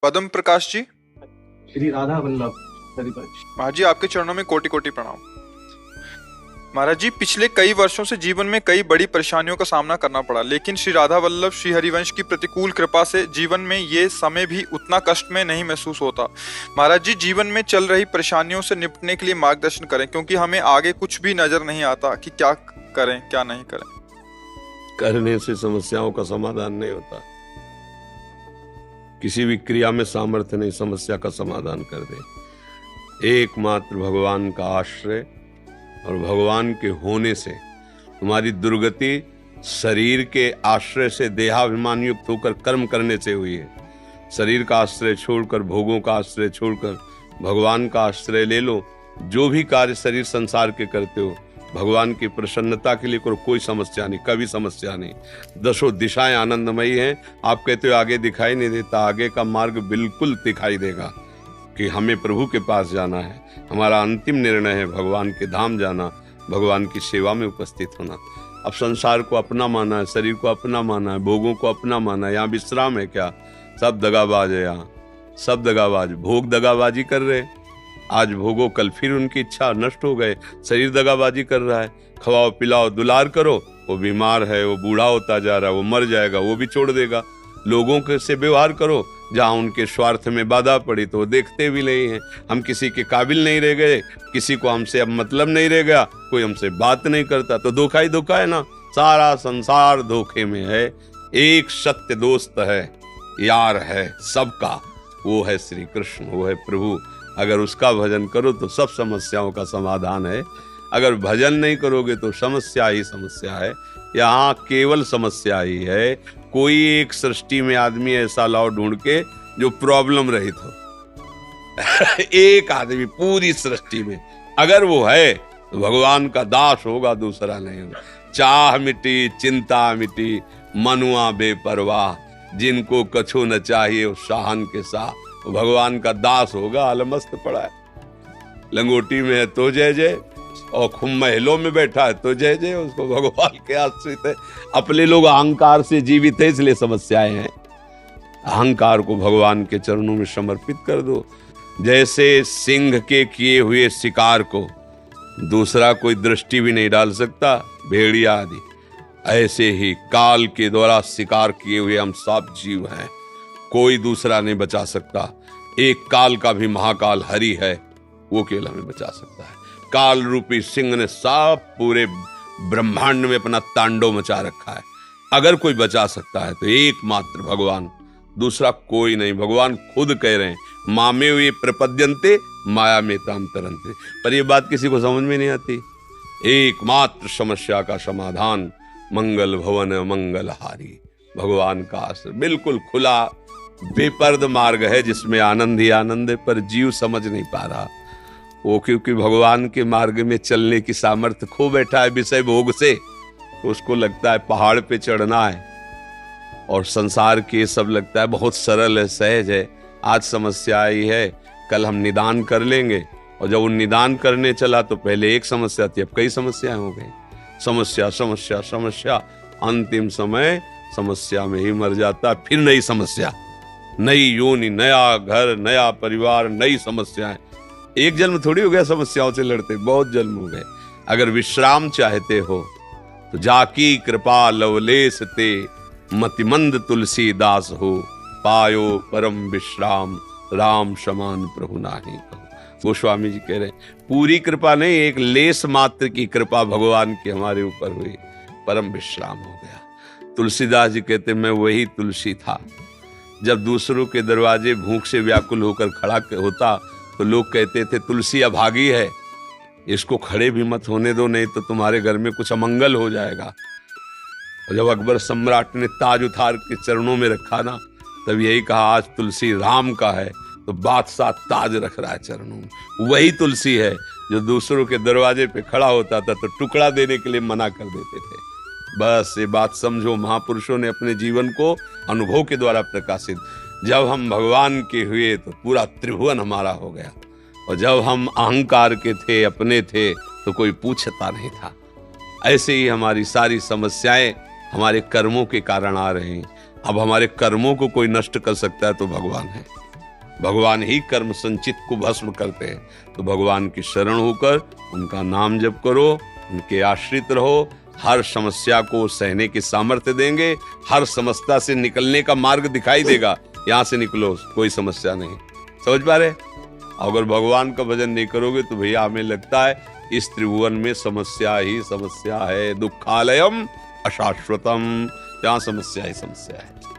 पद्म प्रकाश जी। श्री राधा वल्लभ हरिवंश। महाराज जी, आपके चरणों में कोटि कोटि प्रणाम। महाराज जी, पिछले कई वर्षों से जीवन में कई बड़ी परेशानियों का सामना करना पड़ा, लेकिन श्री राधा वल्लभ श्री हरिवंश की प्रतिकूल कृपा से जीवन में ये समय भी उतना कष्ट में नहीं महसूस होता। महाराज जी, जीवन में चल रही परेशानियों से निपटने के लिए मार्गदर्शन करें, क्योंकि हमें आगे कुछ भी नजर नहीं आता कि क्या करें क्या नहीं करें। करने से समस्याओं का समाधान नहीं होता। किसी भी क्रिया में सामर्थ्य नहीं समस्या का समाधान कर दे। एकमात्र भगवान का आश्रय और भगवान के होने से तुम्हारी दुर्गति शरीर के आश्रय से देहाभिमान युक्त होकर कर्म करने से हुई है। शरीर का आश्रय छोड़कर, भोगों का आश्रय छोड़कर भगवान का आश्रय ले लो। जो भी कार्य शरीर संसार के करते हो भगवान की प्रसन्नता के लिए करो, कोई समस्या नहीं, कभी समस्या नहीं। दसों दिशाएं आनंदमयी हैं। आप कहते हो आगे दिखाई नहीं देता, आगे का मार्ग बिल्कुल दिखाई देगा कि हमें प्रभु के पास जाना है। हमारा अंतिम निर्णय है भगवान के धाम जाना, भगवान की सेवा में उपस्थित होना। अब संसार को अपना माना है, शरीर को अपना माना है, भोगों को अपना माना है। यहाँ विश्राम है क्या? सब दगाबाज है, यहाँ सब दगाबाज। भोग दगाबाजी कर रहे, आज भोगो कल फिर उनकी इच्छा नष्ट हो गए। शरीर दगाबाजी कर रहा है। खवाओ पिलाओ दुलार करो, वो बीमार है, वो बूढ़ा होता जा रहा है, वो मर जाएगा, वो भी छोड़ देगा। लोगों के से व्यवहार करो, जहाँ उनके स्वार्थ में बाधा पड़ी तो वो देखते भी नहीं है। हम किसी के काबिल नहीं रह गए, किसी को हमसे अब मतलब नहीं रह गया, कोई हमसे बात नहीं करता, तो धोखा ही धोखा है ना। सारा संसार धोखे में है। एक सत्य दोस्त है, यार है सबका, वो है श्री कृष्ण, वो है प्रभु। अगर उसका भजन करो तो सब समस्याओं का समाधान है। अगर भजन नहीं करोगे तो समस्या ही समस्या है। यहाँ केवल समस्या ही है। कोई एक सृष्टि में आदमी ऐसा लाओ ढूंढ के जो प्रॉब्लम रहित हो। एक आदमी पूरी सृष्टि में, अगर वो है तो भगवान का दास होगा, दूसरा नहीं होगा। चाह मिटी चिंता मिटी, मनुआ बेपरवाह, जिनको कछु न चाहिए वो शाहन के साथ, तो भगवान का दास होगा। अलमस्त पड़ा है, लंगोटी में है तो जय जय, और खुम महलों में बैठा है तो जय जय। उसको भगवान के आश्रित है। अपने लोग अहंकार से जीवित है, इसलिए समस्याएं हैं। अहंकार को भगवान के चरणों में समर्पित कर दो। जैसे सिंह के किए हुए शिकार को दूसरा कोई दृष्टि भी नहीं डाल सकता, भेड़िया आदि, ऐसे ही काल के द्वारा शिकार किए हुए हम सब जीव हैं। कोई दूसरा नहीं बचा सकता। एक काल का भी महाकाल हरि है, वो केवल हमें बचा सकता है। काल रूपी सिंह ने सब पूरे ब्रह्मांड में अपना तांडव मचा रखा है। अगर कोई बचा सकता है तो एकमात्र भगवान, दूसरा कोई नहीं। भगवान खुद कह रहे हैं, मामे वे प्रपद्यन्ते माया में ताम तरन्ते। पर ये बात किसी को समझ में नहीं आती। एकमात्र समस्या का समाधान मंगल भवन मंगलहारी, भगवान का आश्रय। बिल्कुल खुला बेपर्द मार्ग है जिसमें आनंद ही आनंद है, पर जीव समझ नहीं पा रहा। वो क्योंकि भगवान के मार्ग में चलने की सामर्थ्य खो बैठा है विषय भोग से, तो उसको लगता है पहाड़ पे चढ़ना है, और संसार के सब लगता है बहुत सरल है, सहज है। आज समस्या आई है, कल हम निदान कर लेंगे, और जब वो निदान करने चला तो पहले एक समस्या थी, अब कई समस्याएं हो गई। समस्या समस्या समस्या, अंतिम समय समस्या में ही मर जाता। फिर नई समस्या, नई योनि, नया घर, नया परिवार, नई समस्याएं। एक जन्म थोड़ी हो गया समस्याओं से लड़ते, बहुत जन्म हो गए। अगर विश्राम चाहते हो तो जाकी कृपा लवलेस ते, मतिमंद तुलसीदास हो, पायो परम विश्राम, राम समान प्रभु नाही कहो। गोस्वामी जी कह रहे हैं, पूरी कृपा नहीं, एक लेस मात्र की कृपा भगवान की हमारे ऊपर हुई, परम विश्राम हो गया। तुलसीदास जी कहते, मैं वही तुलसी था। जब दूसरों के दरवाजे भूख से व्याकुल होकर खड़ा होता तो लोग कहते थे तुलसी अभागी है, इसको खड़े भी मत होने दो, नहीं तो तुम्हारे घर में कुछ अमंगल हो जाएगा। और जब अकबर सम्राट ने ताज उतार के चरणों में रखा ना, तब यही कहा, आज तुलसी राम का है, तो बादशाह ताज रख रहा है चरणों में। वही तुलसी है जो दूसरों के दरवाजे पे खड़ा होता था तो टुकड़ा देने के लिए मना कर देते थे। बस ये बात समझो, महापुरुषों ने अपने जीवन को अनुभव के द्वारा प्रकाशित। जब हम भगवान के हुए तो पूरा त्रिभुवन हमारा हो गया, और जब हम अहंकार के थे, अपने थे, तो कोई पूछता नहीं था। ऐसे ही हमारी सारी समस्याएं हमारे कर्मों के कारण आ रही हैं। अब हमारे कर्मों को कोई नष्ट कर सकता है तो भगवान है। भगवान ही कर्म संचित को भस्म करते हैं। तो भगवान की शरण होकर उनका नाम जप करो, उनके आश्रित रहो, हर समस्या को सहने की सामर्थ्य देंगे, हर समस्या से निकलने का मार्ग दिखाई देगा। यहाँ से निकलो, कोई समस्या नहीं। समझ पा रहे? अगर भगवान का भजन नहीं करोगे तो भैया हमें लगता है इस त्रिभुवन में समस्या ही समस्या है। दुखालयम अशाश्वतम, यहाँ समस्या ही समस्या है।